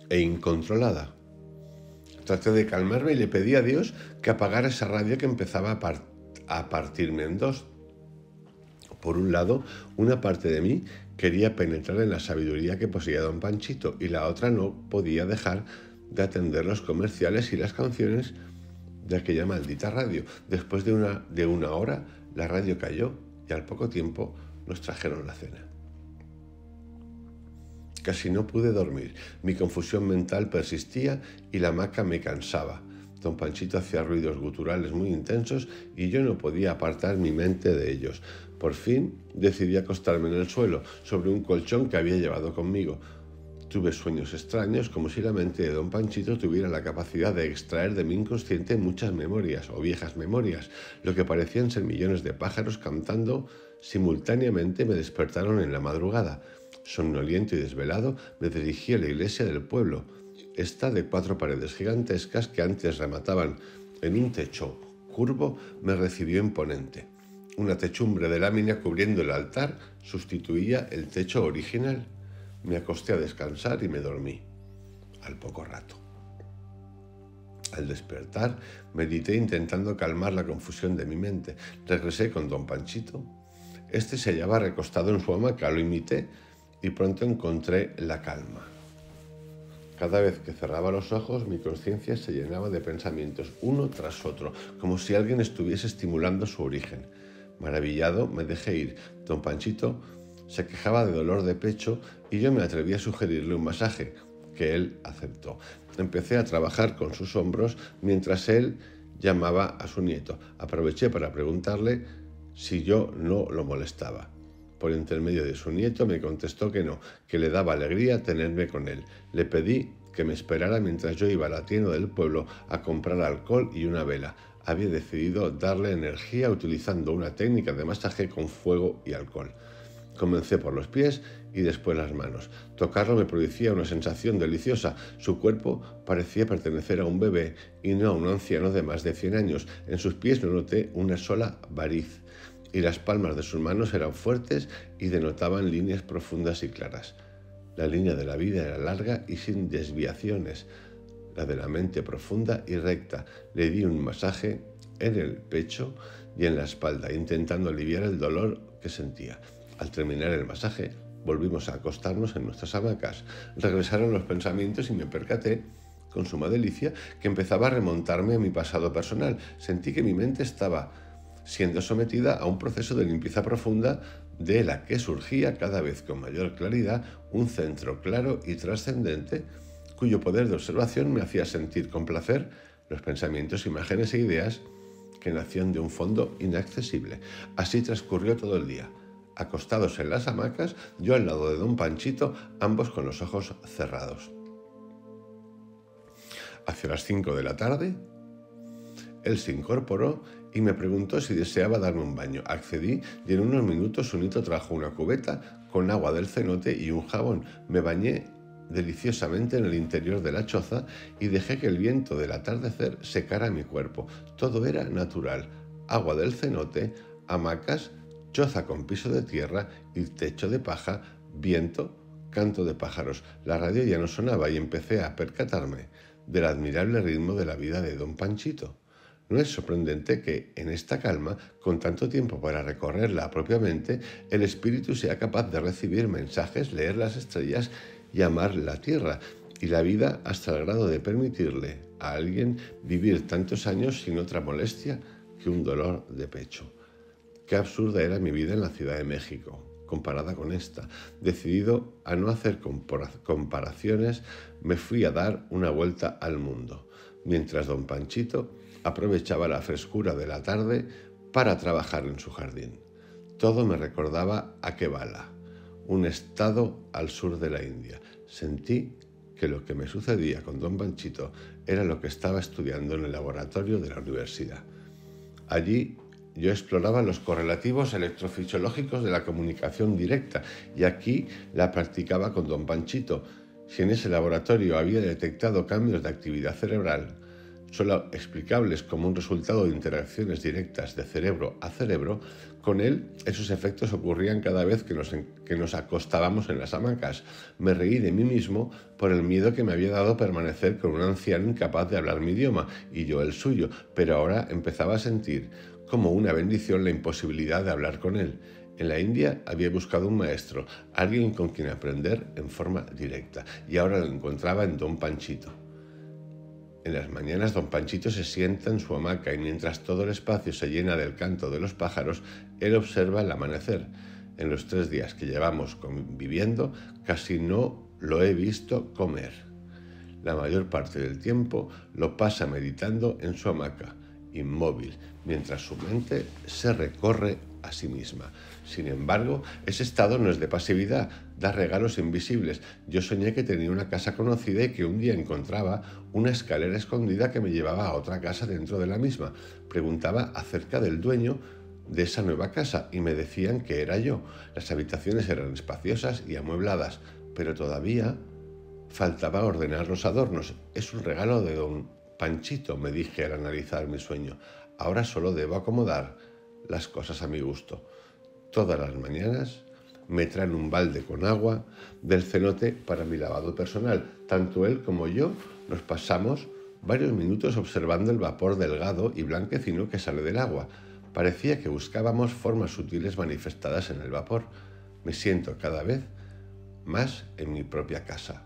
E incontrolada. Traté de calmarme y le pedí a Dios que apagara esa radio que empezaba a partirme en dos. Por un lado, una parte de mí quería penetrar en la sabiduría que poseía don Panchito y la otra no podía dejar de atender los comerciales y las canciones de aquella maldita radio. Después de una hora, la radio cayó y al poco tiempo nos trajeron la cena. Casi no pude dormir. Mi confusión mental persistía y la hamaca me cansaba. Don Panchito hacía ruidos guturales muy intensos y yo no podía apartar mi mente de ellos. Por fin decidí acostarme en el suelo, sobre un colchón que había llevado conmigo. Tuve sueños extraños, como si la mente de don Panchito tuviera la capacidad de extraer de mi inconsciente muchas memorias o viejas memorias. Lo que parecían ser millones de pájaros cantando simultáneamente me despertaron en la madrugada. Somnoliento y desvelado, me dirigí a la iglesia del pueblo. Esta, de 4 paredes gigantescas que antes remataban en un techo curvo, me recibió imponente. Una techumbre de lámina cubriendo el altar sustituía el techo original. Me acosté a descansar y me dormí. Al poco rato. Al despertar, medité intentando calmar la confusión de mi mente. Regresé con don Panchito. Este se hallaba recostado en su hamaca, lo imité y pronto encontré la calma. Cada vez que cerraba los ojos, mi conciencia se llenaba de pensamientos, uno tras otro, como si alguien estuviese estimulando su origen. Maravillado, me dejé ir. Don Panchito se quejaba de dolor de pecho y yo me atreví a sugerirle un masaje, que él aceptó. Empecé a trabajar con sus hombros mientras él llamaba a su nieto. Aproveché para preguntarle si yo no lo molestaba. Por intermedio de su nieto me contestó que no, que le daba alegría tenerme con él. Le pedí que me esperara mientras yo iba a la tienda del pueblo a comprar alcohol y una vela. Había decidido darle energía utilizando una técnica de masaje con fuego y alcohol. Comencé por los pies y después las manos. Tocarlo me producía una sensación deliciosa. Su cuerpo parecía pertenecer a un bebé y no a un anciano de más de 100 años. En sus pies no noté una sola variz y las palmas de sus manos eran fuertes y denotaban líneas profundas y claras. La línea de la vida era larga y sin desviaciones, la de la mente profunda y recta. Le di un masaje en el pecho y en la espalda, intentando aliviar el dolor que sentía. Al terminar el masaje, volvimos a acostarnos en nuestras hamacas. Regresaron los pensamientos y me percaté, con suma delicia, que empezaba a remontarme a mi pasado personal. Sentí que mi mente estaba siendo sometida a un proceso de limpieza profunda de la que surgía cada vez con mayor claridad un centro claro y trascendente cuyo poder de observación me hacía sentir con placer los pensamientos, imágenes e ideas que nacían de un fondo inaccesible. Así transcurrió todo el día, acostados en las hamacas, yo al lado de don Panchito, ambos con los ojos cerrados. Hacia las 5 de la tarde, él se incorporó y me preguntó si deseaba darme un baño. Accedí y en unos minutos su nieto trajo una cubeta con agua del cenote y un jabón. Me bañé deliciosamente en el interior de la choza y dejé que el viento del atardecer secara mi cuerpo. Todo era natural: agua del cenote, hamacas, choza con piso de tierra y techo de paja, viento, canto de pájaros. La radio ya no sonaba y empecé a percatarme del admirable ritmo de la vida de don Panchito. ¿No es sorprendente que, en esta calma, con tanto tiempo para recorrerla propiamente, el espíritu sea capaz de recibir mensajes, leer las estrellas y amar la tierra y la vida hasta el grado de permitirle a alguien vivir tantos años sin otra molestia que un dolor de pecho? Qué absurda era mi vida en la Ciudad de México comparada con esta. Decidido a no hacer comparaciones, me fui a dar una vuelta al mundo, mientras don Panchito aprovechaba la frescura de la tarde para trabajar en su jardín. Todo me recordaba a Kevala, un estado al sur de la India. Sentí que lo que me sucedía con don Panchito era lo que estaba estudiando en el laboratorio de la universidad. Allí yo exploraba los correlativos electrofisiológicos de la comunicación directa y aquí la practicaba con don Panchito. Si en ese laboratorio había detectado cambios de actividad cerebral, solo explicables como un resultado de interacciones directas de cerebro a cerebro, con él esos efectos ocurrían cada vez que nos acostábamos en las hamacas. Me reí de mí mismo por el miedo que me había dado permanecer con un anciano incapaz de hablar mi idioma y yo el suyo, pero ahora empezaba a sentir como una bendición la imposibilidad de hablar con él. En la India había buscado un maestro, alguien con quien aprender en forma directa, y ahora lo encontraba en don Panchito. En las mañanas don Panchito se sienta en su hamaca y mientras todo el espacio se llena del canto de los pájaros, él observa el amanecer. En los 3 días que llevamos conviviendo, casi no lo he visto comer. La mayor parte del tiempo lo pasa meditando en su hamaca, inmóvil, mientras su mente se recorre a sí misma. Sin embargo, ese estado no es de pasividad, da regalos invisibles. Yo soñé que tenía una casa conocida y que un día encontraba una escalera escondida que me llevaba a otra casa dentro de la misma. Preguntaba acerca del dueño de esa nueva casa y me decían que era yo. Las habitaciones eran espaciosas y amuebladas, pero todavía faltaba ordenar los adornos. Es un regalo de don Panchito, me dije al analizar mi sueño. Ahora solo debo acomodar las cosas a mi gusto. Todas las mañanas me traen un balde con agua del cenote para mi lavado personal. Tanto él como yo nos pasamos varios minutos observando el vapor delgado y blanquecino que sale del agua. Parecía que buscábamos formas sutiles manifestadas en el vapor. Me siento cada vez más en mi propia casa.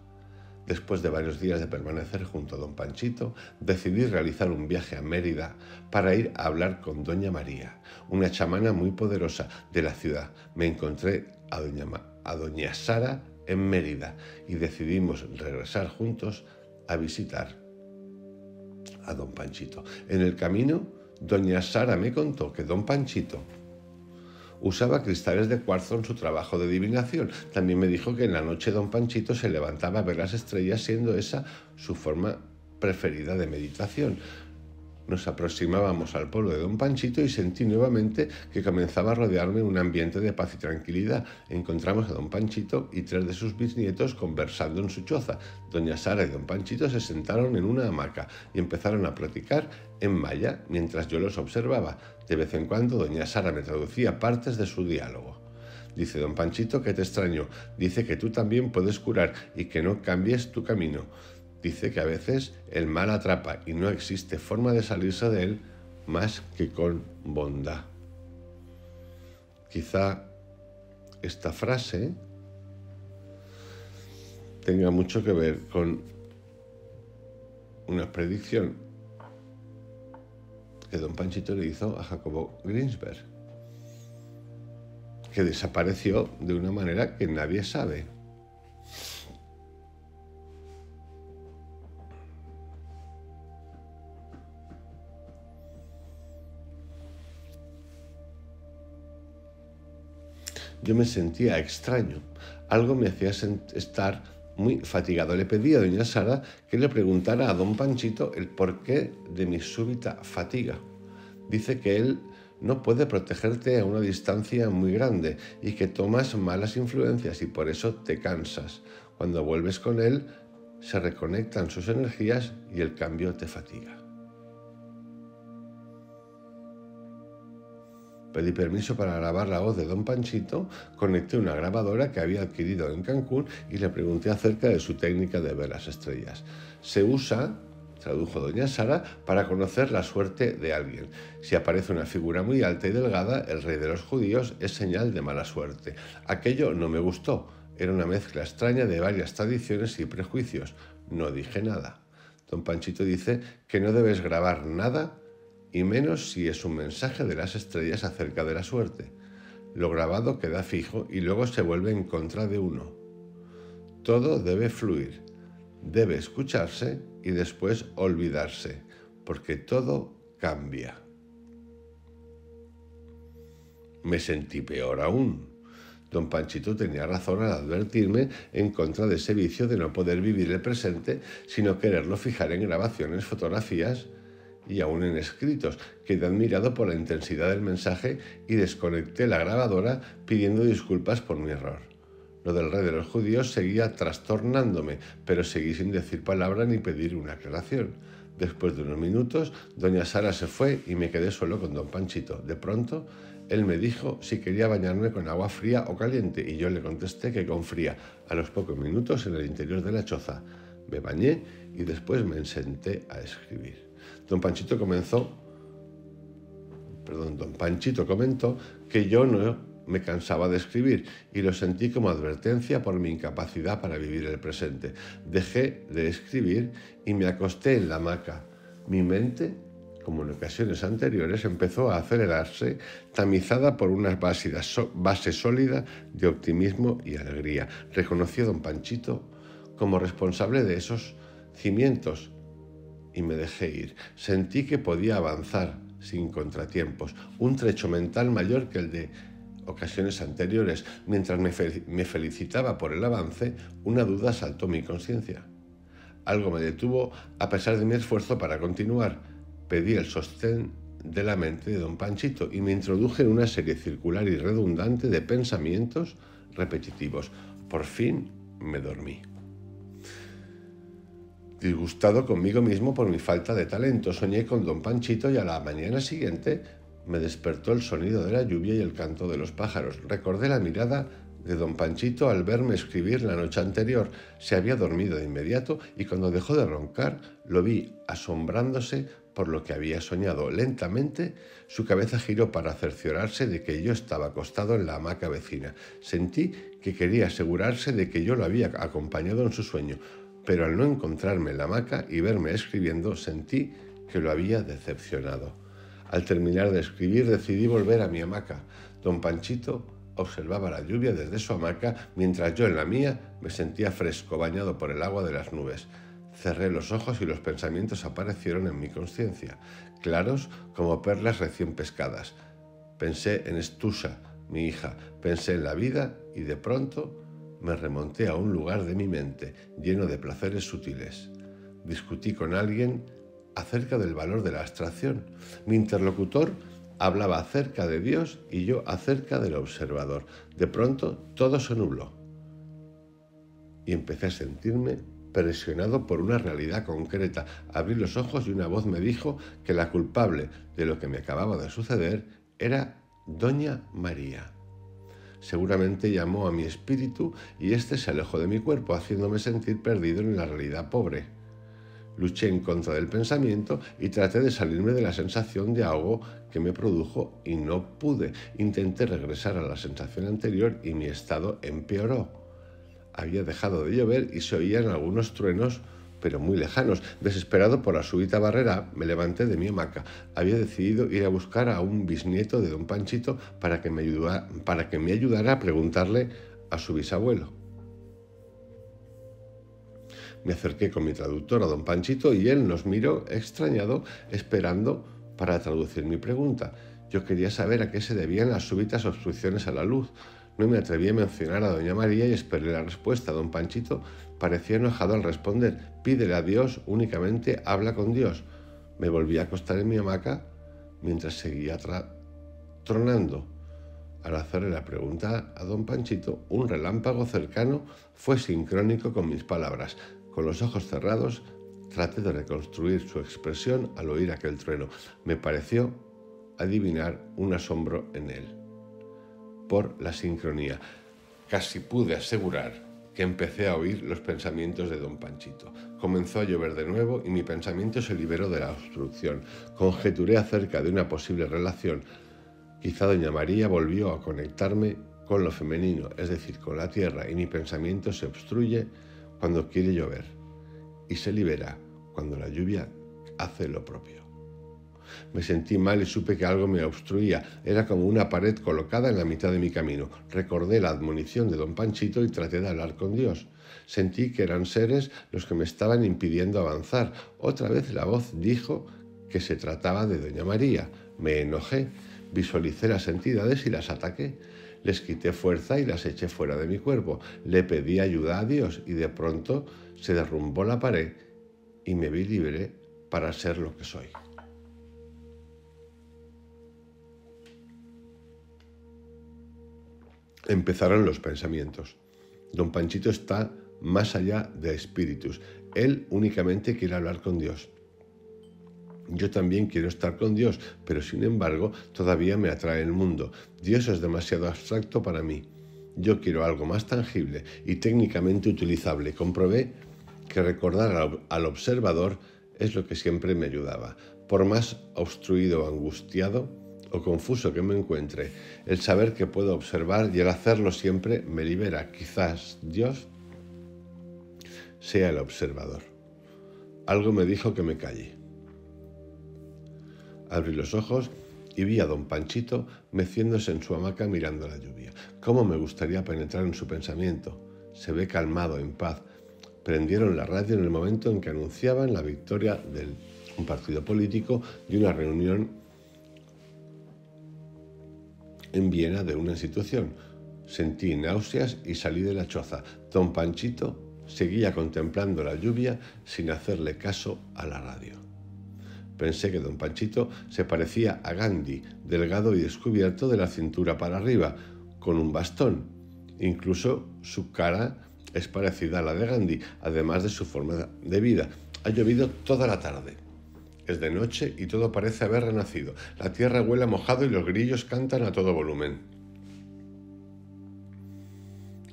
Después de varios días de permanecer junto a don Panchito, decidí realizar un viaje a Mérida para ir a hablar con doña María, una chamana muy poderosa de la ciudad. Me encontré a doña Sara en Mérida y decidimos regresar juntos a visitar a don Panchito. En el camino, doña Sara me contó que don Panchito Usaba cristales de cuarzo en su trabajo de adivinación. También me dijo que en la noche don Panchito se levantaba a ver las estrellas, siendo esa su forma preferida de meditación. Nos aproximábamos al pueblo de don Panchito y sentí nuevamente que comenzaba a rodearme un ambiente de paz y tranquilidad. Encontramos a don Panchito y 3 de sus bisnietos conversando en su choza. Doña Sara y don Panchito se sentaron en una hamaca y empezaron a platicar en maya mientras yo los observaba. De vez en cuando doña Sara me traducía partes de su diálogo. Dice don Panchito que te extrañó. Dice que tú también puedes curar y que no cambies tu camino. Dice que a veces el mal atrapa y no existe forma de salirse de él más que con bondad. Quizá esta frase tenga mucho que ver con una predicción que don Panchito le hizo a Jacobo Greenberg, que desapareció de una manera que nadie sabe. Yo me sentía extraño. Algo me hacía estar muy fatigado. Le pedí a doña Sara que le preguntara a don Panchito el porqué de mi súbita fatiga. Dice que él no puede protegerte a una distancia muy grande y que tomas malas influencias y por eso te cansas. Cuando vuelves con él, se reconectan sus energías y el cambio te fatiga. Pedí permiso para grabar la voz de don Panchito, conecté una grabadora que había adquirido en Cancún y le pregunté acerca de su técnica de ver las estrellas. Se usa, tradujo doña Sara, para conocer la suerte de alguien. Si aparece una figura muy alta y delgada, el rey de los judíos, es señal de mala suerte. Aquello no me gustó. Era una mezcla extraña de varias tradiciones y prejuicios. No dije nada. Don Panchito dice que no debes grabar nada y menos si es un mensaje de las estrellas acerca de la suerte. Lo grabado queda fijo y luego se vuelve en contra de uno. Todo debe fluir, debe escucharse y después olvidarse, porque todo cambia. Me sentí peor aún. Don Panchito tenía razón al advertirme en contra de ese vicio de no poder vivir el presente, sino quererlo fijar en grabaciones, fotografías y aún en escritos. Quedé admirado por la intensidad del mensaje y desconecté la grabadora pidiendo disculpas por mi error. Lo del rey de los judíos seguía trastornándome, pero seguí sin decir palabra ni pedir una aclaración. Después de unos minutos, doña Sara se fue y me quedé solo con don Panchito. De pronto, él me dijo si quería bañarme con agua fría o caliente y yo le contesté que con fría. A los pocos minutos, en el interior de la choza, me bañé y después me senté a escribir. Don Panchito comentó que yo no me cansaba de escribir y lo sentí como advertencia por mi incapacidad para vivir el presente. Dejé de escribir y me acosté en la hamaca. Mi mente, como en ocasiones anteriores, empezó a acelerarse, tamizada por una base sólida de optimismo y alegría. Reconocí a don Panchito como responsable de esos cimientos y me dejé ir. Sentí que podía avanzar sin contratiempos, un trecho mental mayor que el de ocasiones anteriores. Mientras me felicitaba por el avance, una duda asaltó mi conciencia. Algo me detuvo a pesar de mi esfuerzo para continuar. Pedí el sostén de la mente de don Panchito y me introduje en una serie circular y redundante de pensamientos repetitivos. Por fin me dormí. Disgustado conmigo mismo por mi falta de talento, soñé con don Panchito y a la mañana siguiente me despertó el sonido de la lluvia y el canto de los pájaros. Recordé la mirada de don Panchito al verme escribir la noche anterior. Se había dormido de inmediato y cuando dejó de roncar lo vi asombrándose por lo que había soñado. Lentamente su cabeza giró para cerciorarse de que yo estaba acostado en la hamaca vecina. Sentí que quería asegurarse de que yo lo había acompañado en su sueño, pero al no encontrarme en la hamaca y verme escribiendo, sentí que lo había decepcionado. Al terminar de escribir, decidí volver a mi hamaca. Don Panchito observaba la lluvia desde su hamaca, mientras yo en la mía me sentía fresco, bañado por el agua de las nubes. Cerré los ojos y los pensamientos aparecieron en mi conciencia, claros como perlas recién pescadas. Pensé en Stusha, mi hija. Pensé en la vida y de pronto me remonté a un lugar de mi mente lleno de placeres sutiles. Discutí con alguien acerca del valor de la abstracción. Mi interlocutor hablaba acerca de Dios y yo acerca del observador. De pronto todo se nubló y empecé a sentirme presionado por una realidad concreta. Abrí los ojos y una voz me dijo que la culpable de lo que me acababa de suceder era Doña María. Seguramente llamó a mi espíritu y éste se alejó de mi cuerpo, haciéndome sentir perdido en la realidad pobre. Luché en contra del pensamiento y traté de salirme de la sensación de ahogo que me produjo y no pude. Intenté regresar a la sensación anterior y mi estado empeoró. Había dejado de llover y se oían algunos truenos, pero muy lejanos. Desesperado por la súbita barrera, me levanté de mi hamaca. Había decidido ir a buscar a un bisnieto de don Panchito para que me ayudara a preguntarle a su bisabuelo. Me acerqué con mi traductor a don Panchito y él nos miró extrañado, esperando para traducir mi pregunta. Yo quería saber a qué se debían las súbitas obstrucciones a la luz. No me atreví a mencionar a doña María y esperé la respuesta. Don Panchito parecía enojado al responder. Pídele a Dios, únicamente habla con Dios. Me volví a acostar en mi hamaca mientras seguía tronando. Al hacerle la pregunta a don Panchito, un relámpago cercano fue sincrónico con mis palabras. Con los ojos cerrados, traté de reconstruir su expresión al oír aquel trueno. Me pareció adivinar un asombro en él. Por la sincronía, casi pude asegurar que empecé a oír los pensamientos de don Panchito. Comenzó a llover de nuevo y mi pensamiento se liberó de la obstrucción. Conjeturé acerca de una posible relación. Quizá doña María volvió a conectarme con lo femenino, es decir, con la tierra, y mi pensamiento se obstruye cuando quiere llover y se libera cuando la lluvia hace lo propio. Me sentí mal y supe que algo me obstruía. Era como una pared colocada en la mitad de mi camino. Recordé la admonición de don Panchito y traté de hablar con Dios. Sentí que eran seres los que me estaban impidiendo avanzar. Otra vez la voz dijo que se trataba de doña María. Me enojé, visualicé las entidades y las ataqué. Les quité fuerza y las eché fuera de mi cuerpo. Le pedí ayuda a Dios y de pronto se derrumbó la pared y me vi libre para ser lo que soy. Empezaron los pensamientos. Don Panchito está más allá de espíritus. Él únicamente quiere hablar con Dios. Yo también quiero estar con Dios, pero sin embargo todavía me atrae el mundo. Dios es demasiado abstracto para mí. Yo quiero algo más tangible y técnicamente utilizable. Comprobé que recordar al observador es lo que siempre me ayudaba. Por más obstruido o angustiado o confuso que me encuentre, el saber que puedo observar y el hacerlo siempre me libera. Quizás Dios sea el observador. Algo me dijo que me calle. Abrí los ojos y vi a don Panchito meciéndose en su hamaca mirando la lluvia. ¿Cómo me gustaría penetrar en su pensamiento? Se ve calmado, en paz. Prendieron la radio en el momento en que anunciaban la victoria de un partido político de una reunión en Viena de una institución. Sentí náuseas y salí de la choza. Don Panchito seguía contemplando la lluvia sin hacerle caso a la radio. Pensé que don Panchito se parecía a Gandhi, delgado y descubierto de la cintura para arriba, con un bastón. Incluso su cara es parecida a la de Gandhi, además de su forma de vida. Ha llovido toda la tarde. Es de noche y todo parece haber renacido. La tierra huele a mojado y los grillos cantan a todo volumen.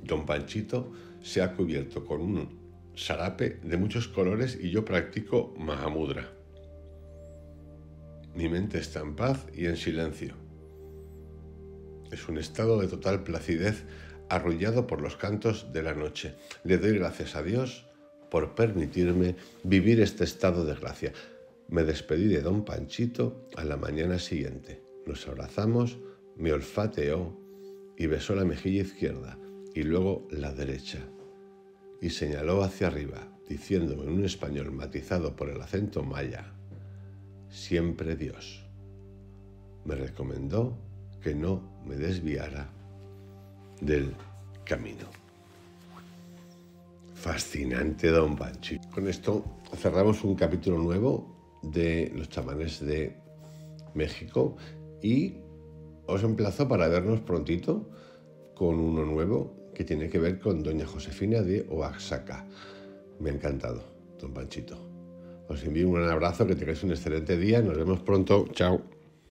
Don Panchito se ha cubierto con un sarape de muchos colores y yo practico Mahamudra. Mi mente está en paz y en silencio. Es un estado de total placidez arrullado por los cantos de la noche. Le doy gracias a Dios por permitirme vivir este estado de gracia. Me despedí de don Panchito a la mañana siguiente. Nos abrazamos, me olfateó y besó la mejilla izquierda y luego la derecha. Y señaló hacia arriba, diciéndome en un español matizado por el acento maya: siempre Dios. Me recomendó que no me desviara del camino. Fascinante, don Panchito. Con esto cerramos un capítulo nuevo de los chamanes de México y os emplazo para vernos prontito con uno nuevo que tiene que ver con doña Josefina de Oaxaca. Me ha encantado, don Panchito. Os envío un gran abrazo, que tengáis un excelente día. Nos vemos pronto. Chao.